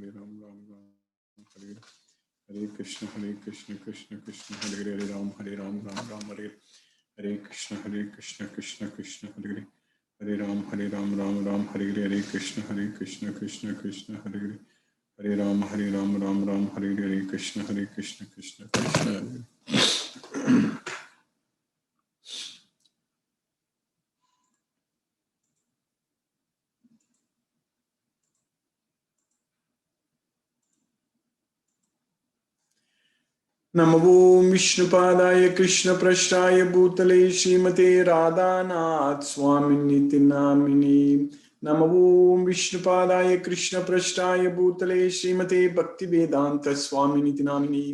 Hare Ram, Ram Ram, Hare Hare. Hare Krishna, Krishna Krishna, Hare Hare, Hare Ram, Ram Ram, Hare Hare. Hare Krishna, Krishna Krishna, Hare Hare. Hare Ram, Ram Ram, Hare Hare. Hare Krishna, Krishna Krishna, Hare Hare. Hare Ram, Ram Ram, Hare Hare. Hare Krishna, Krishna Krishna, Hare Hare. नमो विष्णुपादाय कृष्णप्रष्टाय भूतले श्रीमते राधानाथ स्वामिनिति नामिने। नमो विष्णुपादाय कृष्णप्रष्टाय भूतले श्रीमते भक्तिवेदांत स्वामिनिति नामिने।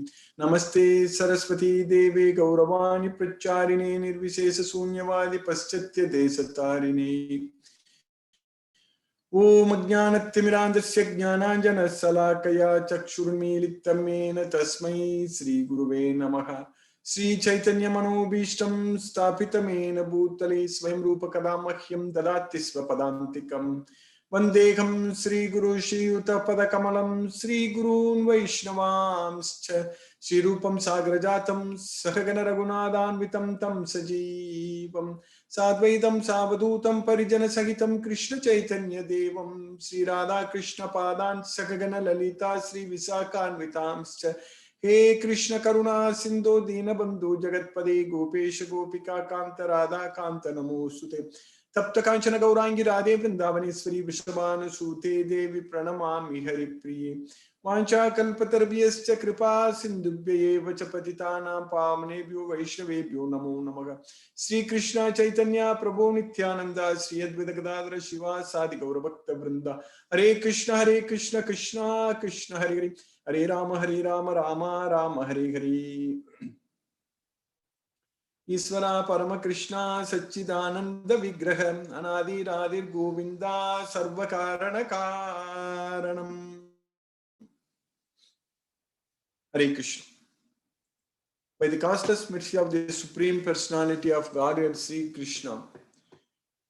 नमस्ते सरस्वती देवे गौरवाणी प्रचारिणे निर्विशेष शून्यवादी पश्चात्य देशतारिणे। ओम अज्ञानतिमिरान्धस्य ज्ञानाञ्जनशलाकया चक्षुर्मीलितं येन तस्मै श्रीगुरुवे नमः। श्रीचैतन्यमनोभीष्टं स्थापितं येन भूतले स्वयं रूपकदा मह्यं ददाति स्वपदान्तिकं। वन्देऽहं श्रीगुरु श्रीयुतपदकमलं श्रीगुरून् वैष्णवांश्च श्रीरूपं सागरजातं सहगण रघुनाथान्वितं तं सजीवम् साद्वैतं सावधूतं परिजनसहितं कृष्ण चैतन्य देवं श्री राधा कृष्ण पादान् सकगण ललिता श्री विशाखान्वितांश्च। हे कृष्ण करुणा सिंधु दीनबंधु जगत्पदे गोपेश गोपिका कांत राधा कांत नमोस्तुते। तप्त कांचन गौरांगी राधे वृंदावनेश्वरी वृषभानुसूते देवी प्रणमामि हरिप्रिये। वाञ्छाकल्पतरुभ्यश्च कृपा सिन्धुभ्यैव च पतितानां पावनेभ्यो वैष्णवेभ्यो नमो नमः। श्री कृष्ण चैतन्य प्रभु नित्यानंद श्री अद्वैत गदाधर शिवासादि गौरभक्त वृंद। हरे कृष्ण कृष्ण कृष्ण हरे हरे, हरे राम राम राम हरे हरे। ईश्वर परम कृष्ण सच्चिदानंद विग्रह अनादिरादिर गोविंदा सर्व कारण कारणम। हरे Krishna. By the costless mercy of the Supreme Personality of Godhead Sri Krishna,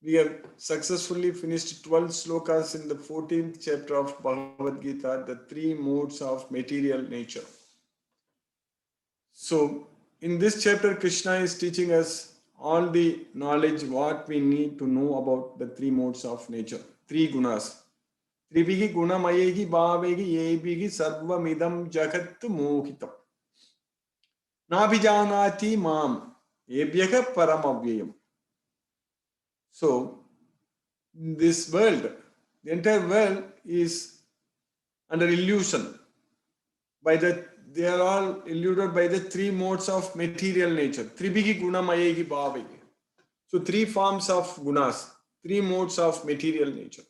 we have successfully finished 12 slokas in the 14th chapter of Bhagavad Gita, the three modes of material nature. So, in this chapter, Krishna is teaching us all the knowledge what we need to know about the three modes of nature, three gunas. Trivihi gunamayehi bhavehi yebihi sarvamidam jagat mohitam. Nabhijanati mam ebhyah paramavyayam. So, this world, the entire world is under illusion. They are all illuded by the three modes of material nature. Tribhigi guna mayehi bhavehi. So, three forms of gunas, three modes of material nature.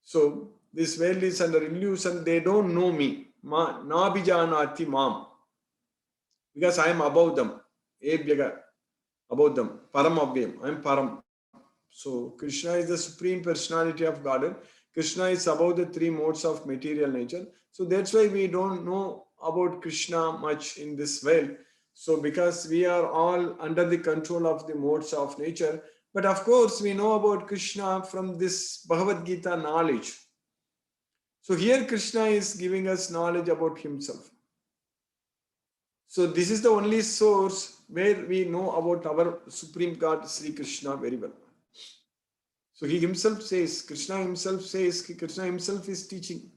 So, this world is under illusion. They don't know me. Nabhijanati mam. Because I am above them. Ebhyaga. About them. Paramavyam. I am Param. So Krishna is the Supreme Personality of Godhead. Krishna is above the three modes of material nature. So that's why we don't know about Krishna much in this world. So because we are all under the control of the modes of nature. But of course we know about Krishna from this Bhagavad Gita knowledge. So here Krishna is giving us knowledge about himself. So this is the only source where we know about our Supreme God Sri Krishna very well. So he himself says, Krishna himself is teaching.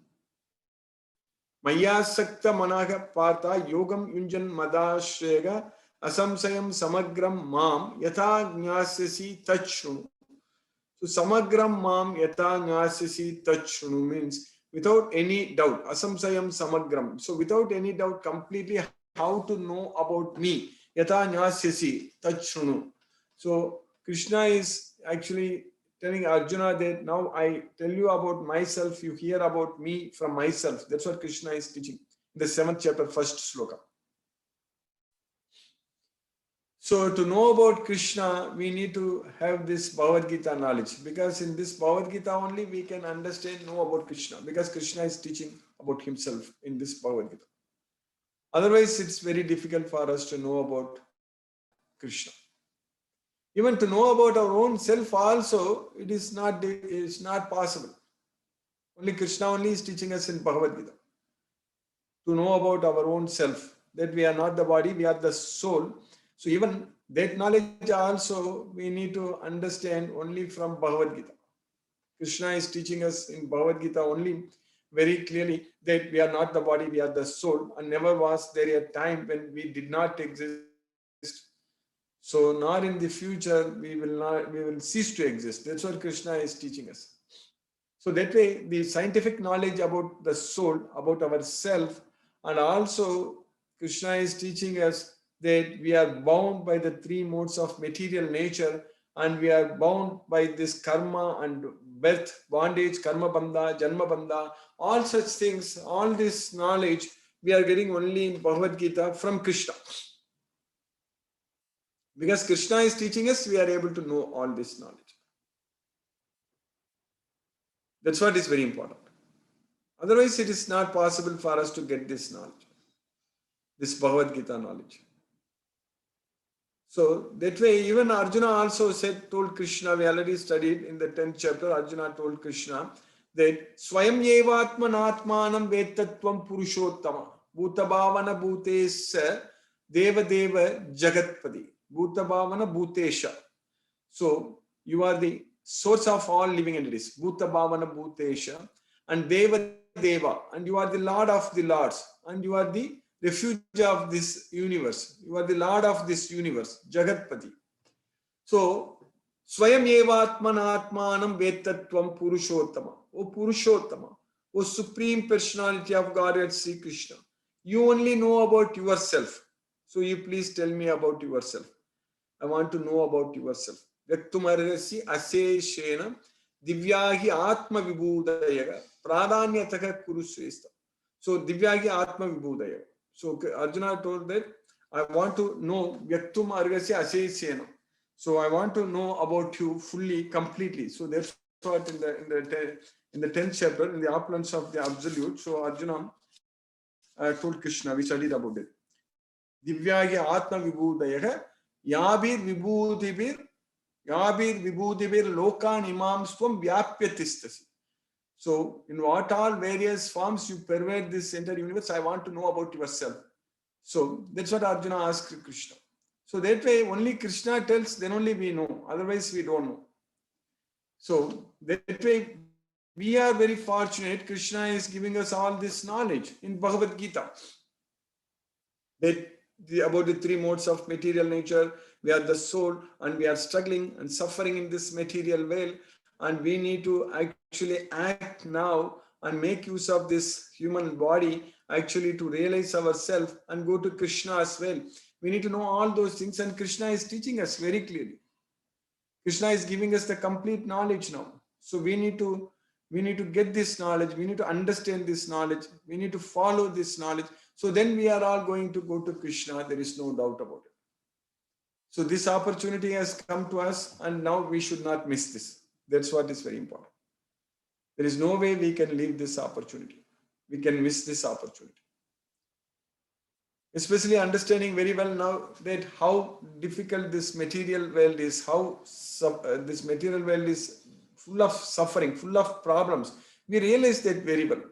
Maya sakta manaha partha yogam yunjan madashrega asamsayam samagram mam yatha jnasyasi tachrunu. So samagram mam yatha jnasyasi tachrunu means without any doubt. Asamsayam samagram. So without any doubt, completely how to know about me. Yatha jnasyasi tachrunu. So Krishna is actually telling Arjuna that now I tell you about myself, you hear about me from myself. That's what Krishna is teaching in the 7th chapter, 1st sloka. So to know about Krishna, we need to have this Bhagavad Gita knowledge, because in this Bhagavad Gita only we can understand, know about Krishna, because Krishna is teaching about himself in this Bhagavad Gita. Otherwise, it's very difficult for us to know about Krishna. Even to know about our own self also, it's not possible. Only Krishna only is teaching us in Bhagavad Gita to know about our own self, that we are not the body, we are the soul. So even that knowledge also we need to understand only from Bhagavad Gita. Krishna is teaching us in Bhagavad Gita only very clearly that we are not the body, we are the soul, and never was there a time when we did not exist. So nor in the future we will cease to exist. That's what Krishna is teaching us. So that way, the scientific knowledge about the soul, about ourself, and also Krishna is teaching us that we are bound by the three modes of material nature, and we are bound by this karma and birth, bondage, karma bandha, janma bandha, all such things, all this knowledge we are getting only in Bhagavad Gita from Krishna. Because Krishna is teaching us, we are able to know all this knowledge. That's what is very important. Otherwise, it is not possible for us to get this knowledge, this Bhagavad Gita knowledge. So that way, even Arjuna also told Krishna, we already studied in the 10th chapter, Arjuna told Krishna that Swayam yevatmanatmanam vetatvam purushottama bhutabhavana bhutesa deva deva jagatpadi bhutabhavana bhutesha. So you are the source of all living entities, bhutabhavana bhutesha, and deva deva, and you are the Lord of the Lords, and you are the refuge of this universe. You are the Lord of this universe, Jagatpati. So, Swayam evatmanatmanam vetatvam purushottama. O Purushottama, O Supreme Personality of Godhead Sri Krishna, you only know about yourself. So you please tell me about yourself. I want to know about yourself. Vyaktumarasi aseshena divyahi atma vibhudayaga pradanyataka kurushrestha. So divyagi atma vibhudaya. So Arjuna told that I want to know Vyaktum Argasya Asesena. So I want to know about you fully, completely. So that's what in the 10th chapter, in the opulence of the absolute. So Arjuna told Krishna, we studied about it. Divyagi Atma Vibhudaya Yabir Vibhudibir Lokan Imam Swam Vyapyatistasi. So, in what all various forms you pervade this entire universe, I want to know about yourself. So, that's what Arjuna asked Krishna. So, that way, only Krishna tells, then only we know. Otherwise, we don't know. So, that way, we are very fortunate. Krishna is giving us all this knowledge in Bhagavad Gita. About the three modes of material nature, we are the soul, and we are struggling and suffering in this material veil. And we need to actually act now and make use of this human body actually to realize ourselves and go to Krishna as well. We need to know all those things, and Krishna is teaching us very clearly. Krishna is giving us the complete knowledge now. So we need to get this knowledge. We need to understand this knowledge. We need to follow this knowledge. So then we are all going to go to Krishna. There is no doubt about it. So this opportunity has come to us, and now we should not miss this. That's what is very important. There is no way we can leave this opportunity. We can miss this opportunity. Especially understanding very well now that how difficult this material world is, how this material world is full of suffering, full of problems. We realize that very well.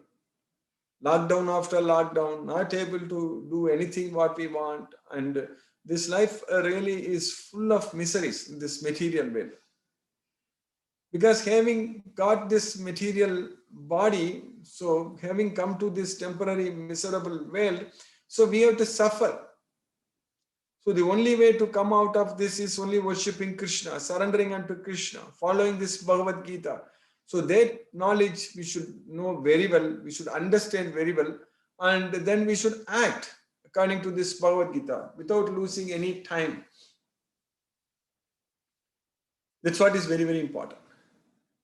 Lockdown after lockdown, not able to do anything what we want. And this life really is full of miseries in this material world. Because having got this material body, so having come to this temporary miserable world, so we have to suffer. So the only way to come out of this is only worshipping Krishna, surrendering unto Krishna, following this Bhagavad Gita. So that knowledge we should know very well, we should understand very well, and then we should act according to this Bhagavad Gita without losing any time. That's what is very, very important.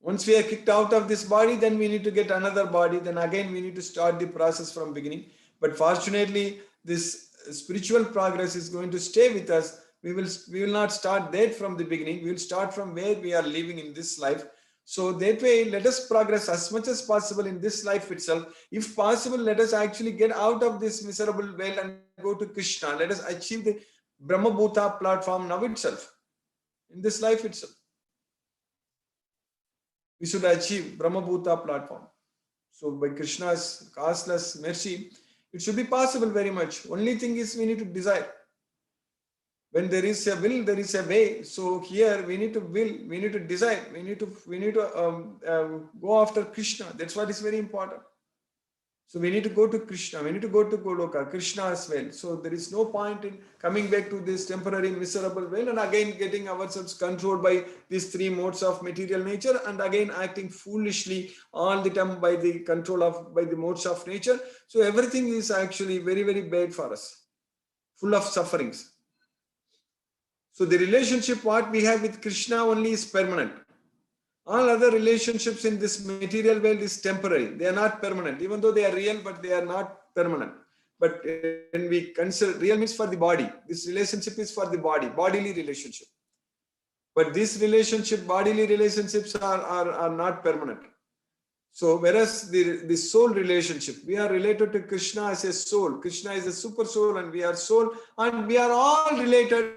Once we are kicked out of this body, then we need to get another body. Then again, we need to start the process from beginning. But fortunately, this spiritual progress is going to stay with us. We will not start that from the beginning. We will start from where we are living in this life. So that way, let us progress as much as possible in this life itself. If possible, let us actually get out of this miserable well and go to Krishna. Let us achieve the Brahma Bhuta platform now itself, in this life itself. We should achieve Brahma Bhuta platform. So by Krishna's causeless mercy, it should be possible very much. Only thing is we need to desire. When there is a will, there is a way. So here we need to will, we need to desire, we need to go after Krishna. That's what is very important. So we need to go to Krishna, we need to go to Goloka, Krishna as well. So there is no point in coming back to this temporary miserable well and again getting ourselves controlled by these three modes of material nature and again acting foolishly all the time by the control of by the modes of nature. So everything is actually very, very bad for us, full of sufferings. So the relationship what we have with Krishna only is permanent. All other relationships in this material world is temporary. They are not permanent, even though they are real, but they are not permanent. But when we consider, real means for the body. This relationship is for the body, bodily relationship. But this relationship, bodily relationships are not permanent. So whereas the soul relationship, we are related to Krishna as a soul. Krishna is a super soul and we are soul, and we are all related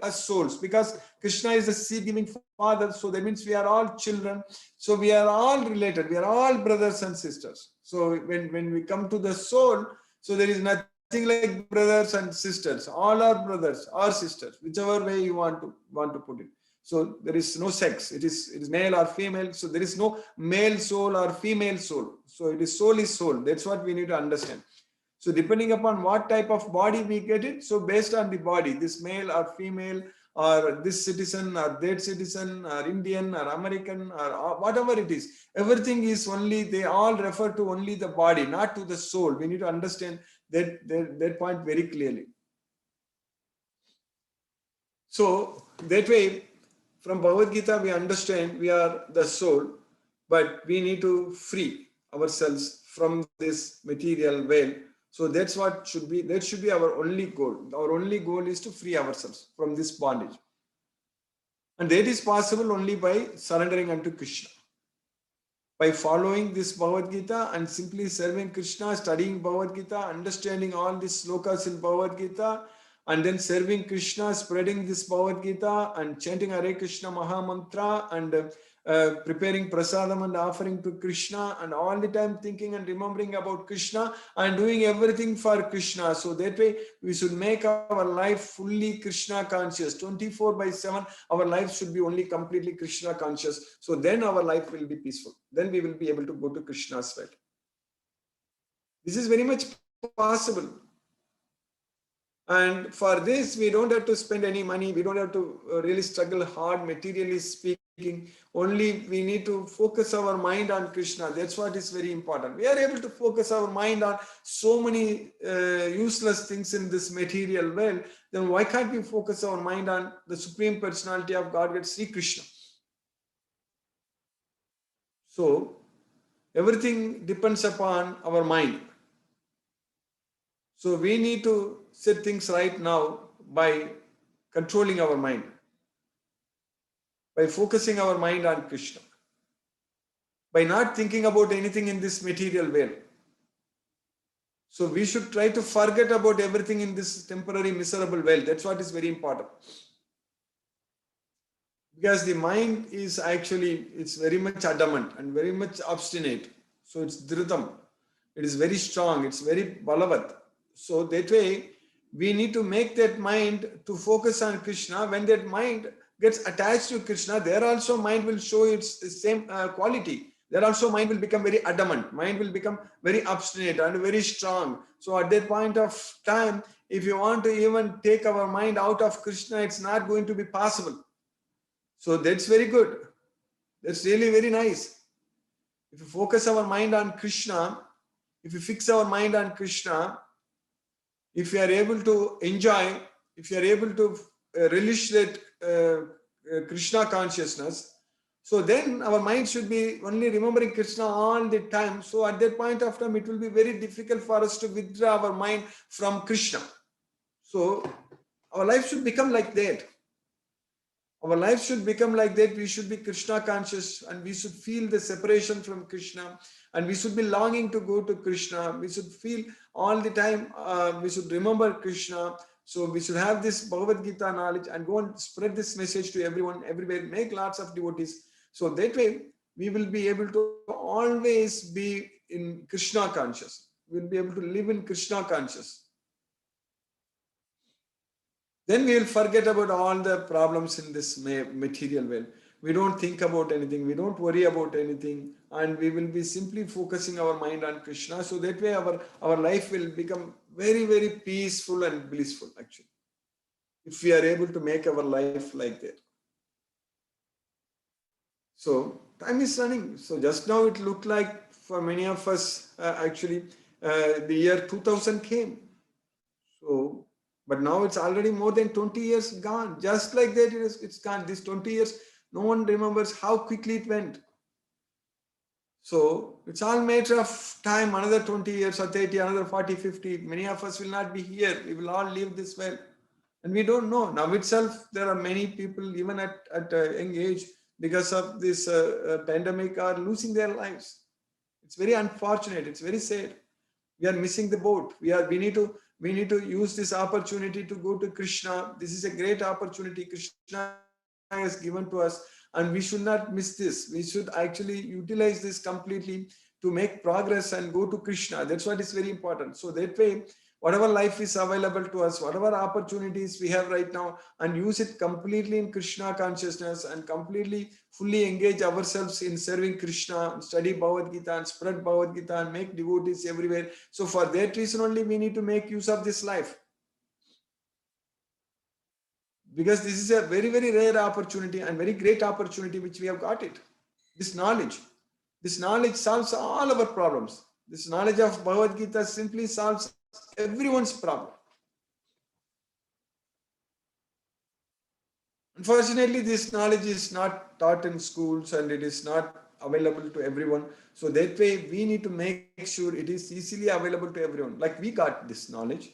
as souls because Krishna is a seed-giving father. So that means we are all children. So we are all related. We are all brothers and sisters. So when we come to the soul, so there is nothing like brothers and sisters. All are brothers or sisters, whichever way you want to put it. So there is no sex. It is male or female. So there is no male soul or female soul. So it is soul. That's what we need to understand. So depending upon what type of body we get it, so based on the body, this male or female or this citizen or that citizen or Indian or American or whatever it is, everything is only, they all refer to only the body, not to the soul. We need to understand that point very clearly. So that way, from Bhagavad Gita, we understand we are the soul, but we need to free ourselves from this material veil. So that's what should be our only goal. Our only goal is to free ourselves from this bondage. And that is possible only by surrendering unto Krishna. By following this Bhagavad Gita and simply serving Krishna, studying Bhagavad Gita, understanding all these slokas in Bhagavad Gita, and then serving Krishna, spreading this Bhagavad Gita and chanting Hare Krishna Maha Mantra and preparing prasadam and offering to Krishna and all the time thinking and remembering about Krishna and doing everything for Krishna. So that way we should make our life fully Krishna conscious. 24/7 our life should be only completely Krishna conscious. So then our life will be peaceful. Then we will be able to go to Krishna's well. This is very much possible. And for this, we don't have to spend any money. We don't have to really struggle hard, materially speaking. Only we need to focus our mind on Krishna. That's what is very important. We are able to focus our mind on so many useless things in this material world. Then why can't we focus our mind on the Supreme Personality of Godhead, Sri Krishna? So everything depends upon our mind. So we need to set things right now by controlling our mind, by focusing our mind on Krishna, by not thinking about anything in this material world. So we should try to forget about everything in this temporary miserable world. That's what is very important. Because the mind is actually, it's very much adamant and very much obstinate. So it's dhritam. It is very strong. It's very balavat. So that way, we need to make that mind to focus on Krishna. When that mind gets attached to Krishna, there also mind will show its same quality. There also mind will become very adamant. Mind will become very obstinate and very strong. So at that point of time, if you want to even take our mind out of Krishna, it's not going to be possible. So that's very good. That's really very nice. If you focus our mind on Krishna, if you fix our mind on Krishna, if you are able to enjoy, if you are able to relish that Krishna consciousness, so then our mind should be only remembering Krishna all the time. So at that point of time, it will be very difficult for us to withdraw our mind from Krishna. So our life should become like that. Our life should become like that. We should be Krishna conscious and we should feel the separation from Krishna and we should be longing to go to Krishna. We should feel all the time, we should remember Krishna. So we should have this Bhagavad Gita knowledge and go and spread this message to everyone, everywhere, make lots of devotees. So that way we will be able to always be in Krishna conscious. We'll be able to live in Krishna conscious. Then we will forget about all the problems in this material world. We don't think about anything, we don't worry about anything, and we will be simply focusing our mind on Krishna. So that way our life will become very, very peaceful and blissful, actually, if we are able to make our life like that. So time is running. So just now it looked like for many of us, the year 2000 came. So, but now it's already more than 20 years gone. Just like that, it's gone. This 20 years, no one remembers how quickly it went. So it's all matter of time, another 20 years or 30, another 40, 50. Many of us will not be here. We will all live this way. And we don't know. Now itself, there are many people, even at a young age, because of this pandemic, are losing their lives. It's very unfortunate. It's very sad. We are missing the boat. We need to use this opportunity to go to Krishna. This is a great opportunity Krishna has given to us, and we should not miss this. We should actually utilize this completely to make progress and go to Krishna. That's what is very important. So that way, whatever life is available to us, whatever opportunities we have right now, and use it completely in Krishna consciousness and completely fully engage ourselves in serving Krishna, study Bhagavad Gita and spread Bhagavad Gita and make devotees everywhere. So for that reason only we need to make use of this life. Because this is a very, very rare opportunity and very great opportunity which we have got it. This knowledge solves all our problems. This knowledge of Bhagavad Gita simply solves everyone's problem. Unfortunately, this knowledge is not taught in schools and it is not available to everyone. So that way we need to make sure it is easily available to everyone. Like we got this knowledge.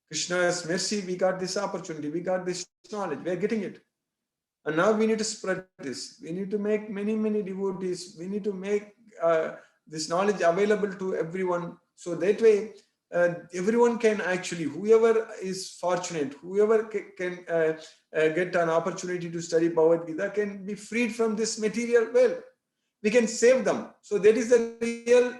Krishna's mercy, we got this opportunity, we got this knowledge, we are getting it. And now we need to spread this. We need to make many, many devotees. We need to make this knowledge available to everyone. So that way, everyone can actually, whoever is fortunate, whoever can get an opportunity to study Bhagavad Gita can be freed from this material world. We can save them. So that is the real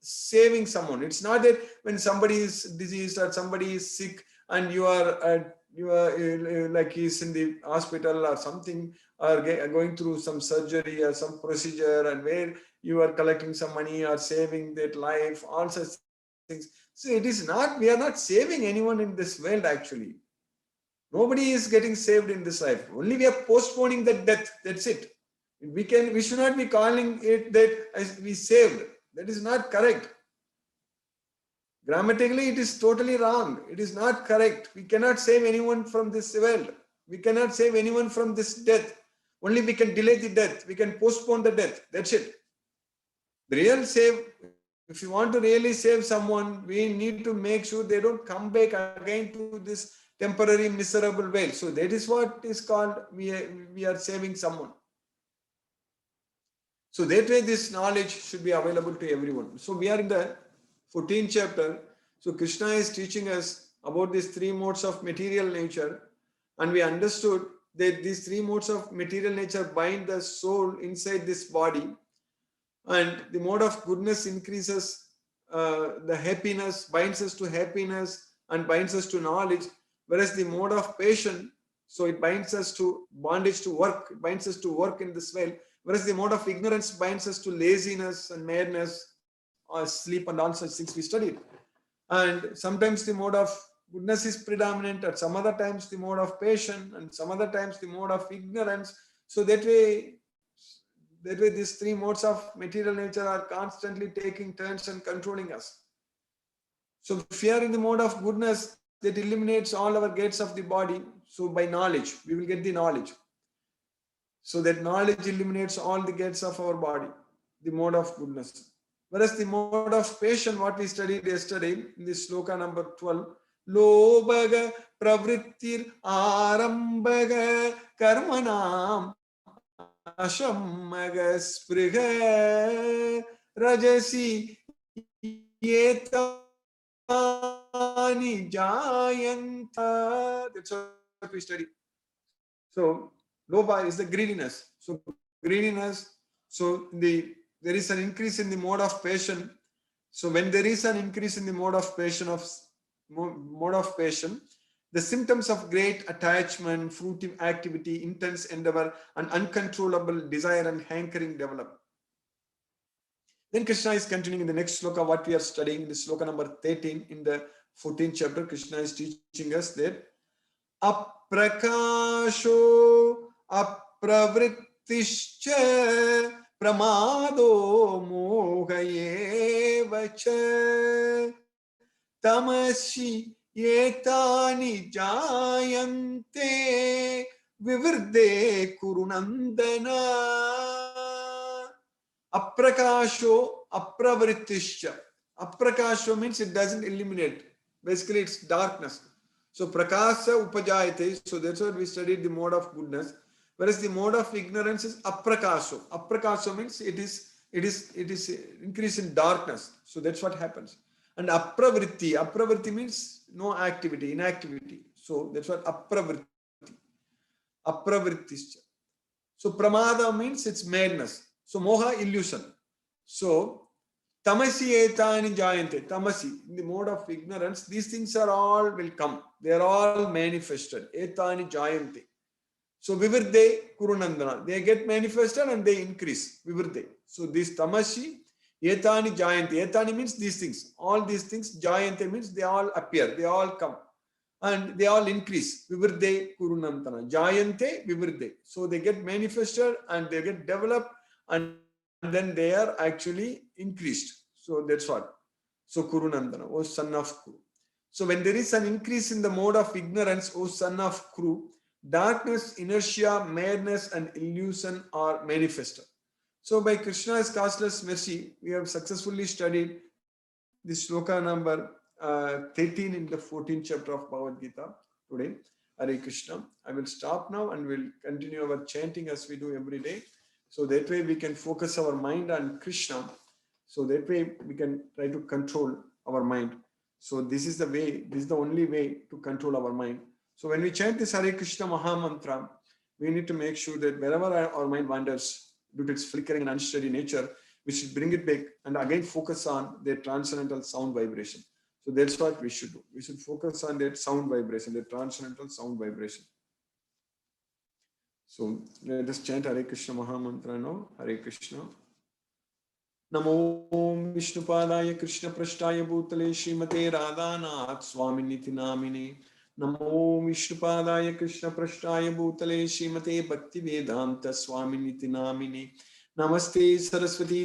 saving someone. It's not that when somebody is diseased or somebody is sick and you are like he's in the hospital or something, or going through some surgery or some procedure, and where you are collecting some money or saving that life, all such things. So it is not, we are not saving anyone in this world actually. Nobody is getting saved in this life. Only we are postponing the death. That's it. We should not be calling it that as we saved. That is not correct. Grammatically, it is totally wrong. It is not correct. We cannot save anyone from this world. We cannot save anyone from this death. Only we can delay the death. We can postpone the death. That's it. The real save, if you want to really save someone, we need to make sure they don't come back again to this temporary miserable world. So that is what is called we are saving someone. So that way this knowledge should be available to everyone. So we are in the 14th chapter. So Krishna is teaching us about these three modes of material nature, and we understood that these three modes of material nature bind the soul inside this body, and the mode of goodness increases the happiness, binds us to happiness and binds us to knowledge, whereas the mode of passion, so it binds us to bondage to work, it binds us to work in this way, whereas the mode of ignorance binds us to laziness and madness or sleep and all such things we studied. And sometimes the mode of goodness is predominant, at some other times the mode of passion, and some other times the mode of ignorance. So that way these three modes of material nature are constantly taking turns and controlling us. So if we are in the mode of goodness, that eliminates all our gates of the body. So by knowledge, we will get the knowledge. So that knowledge eliminates all the gates of our body, the mode of goodness. Whereas the mode of passion, what we studied yesterday in this sloka number 12, Lobhaga pravrittir arambaga karmanam ashammaga spriga rajasi yetani jayanta. That's what we study. So Lobha is the greediness. So greediness, so there is an increase in the mode of passion, So when there is an increase in the mode of passion, the symptoms of great attachment, fruitive activity, intense endeavor, and uncontrollable desire and hankering develop. Then Krishna is continuing in the next sloka, what we are studying, this sloka number 13 in the 14th chapter. Krishna is teaching us that aprakasho apravrittischa pramado mohaye vacha tamasi etani jayante vivirde kurunandana. Aprakasho, apravrittischa. Aprakasho means it doesn't illuminate. Basically, it's darkness. So prakasa upajayate. So that's why we studied the mode of goodness. Whereas the mode of ignorance is aprakasho. Aprakasho means it is increase in darkness. So that's what happens. And apravritti. Apravritti means no activity, inactivity. So that's what apravritti. Apravrittischa. So pramada means it's madness. So moha, illusion. So tamasi etani jayante. Tamasi, in the mode of ignorance, these things are all will come. They are all manifested. Etani jayante. So vivirde kurunandana. They get manifested and they increase. Vivirde. So this tamasi etani jayante. Etani means these things. All these things, jayante means they all appear. They all come. And they all increase. Vivirde kurunantana. Jayante vivirde. So they get manifested and they get developed and then they are actually increased. So that's what. So Kurunandana, O son of Kuru. So when there is an increase in the mode of ignorance, O son of Kuru, darkness, inertia, madness, and illusion are manifested. So by Krishna's causeless mercy, we have successfully studied the sloka number 13 in the 14th chapter of Bhagavad Gita today. Hare Krishna. I will stop now and we'll continue our chanting as we do every day. So that way we can focus our mind on Krishna. So that way we can try to control our mind. So this is the way, this is the only way to control our mind. So when we chant this Hare Krishna Maha Mantra, we need to make sure that wherever our mind wanders due to its flickering and unsteady nature, we should bring it back and again focus on the transcendental sound vibration. So that's what we should do. We should focus on that sound vibration, the transcendental sound vibration. So let us chant Hare Krishna Maha Mantra now. Hare Krishna. Namo Vishnupadaya Krishna Prashtaya Bhutale Srimate Radhanath Swaminiti Namine. Namo Vishnupadaya Krishna Prashtaya Bhutale Srimate Bhakti Vedanta Swaminiti Namine. Namaste Saraswati